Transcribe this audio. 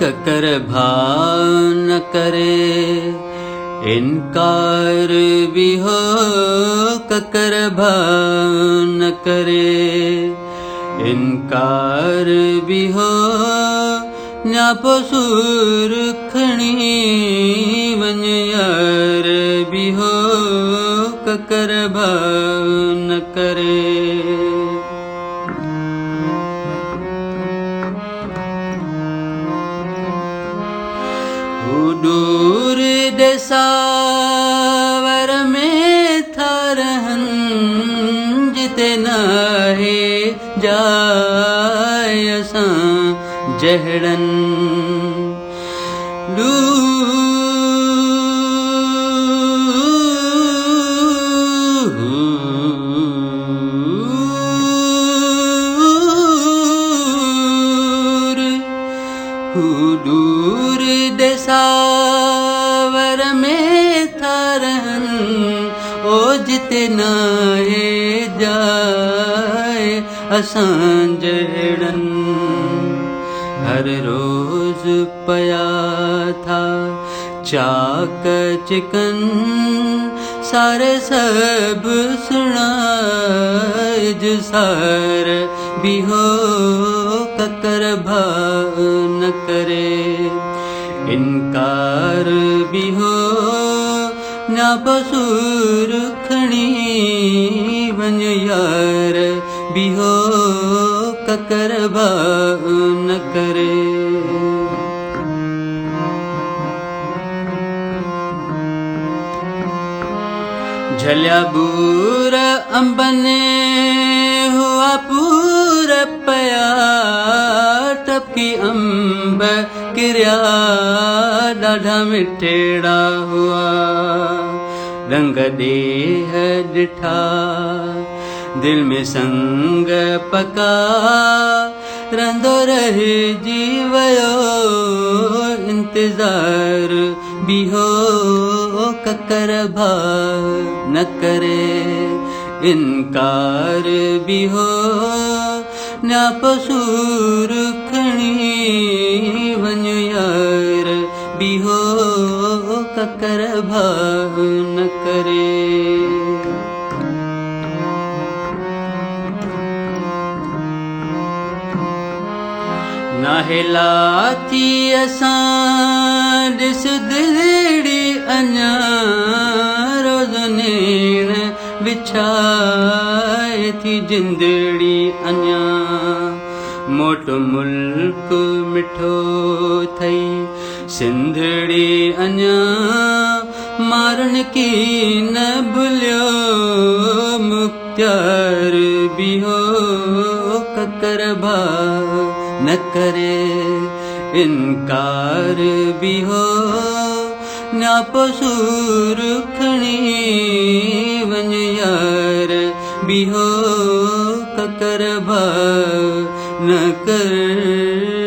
ककर भाव न करे इनकार भी हो, ककर भाव न करे इनकार भी हो, न्यापो सूर खणी वञ यार भी हो, ककर भाव न करे। दूर देसावर में था रहन, जिते नाहे जाय असां जहड़न। दूर देसावर में था रहन, ओ जिते नाहे जाए असां जहड़न। हर रोज पया था चाक चिकन, सारे सब सुनाज सार भी हो, ककर भाव न करे इनकार भी हो, न्यापो सूर खणी वञ यार भी हो, ककर भाव न करे। झलिया बूर अंबने हुआ पूर पया, टपकी अंब किरिया ॾाढा मिठेड़ा हुआ। रंग देह ॾिठा दिल में संग पका, रंदो रहिजी वयो इंतजार भी हो, ककर भाव न करे इनकार भी हो, न्यापो सूर खणी वञ यार भी हो, ककर भाव न करे। नाहे लाथी असां ॾिस दिलड़ी अञा, रोज़ नेण विछाए थी जिंदड़ी अञा। मोट मुल्क मिठो थई सिंधड़ी अञा, मारण की न भुलियो मुख्तियार भी हो, ककर भाव न करे इनकार भी हो, न्यापो सूर खणी वञ यार भी हो, ककर भाव न करे।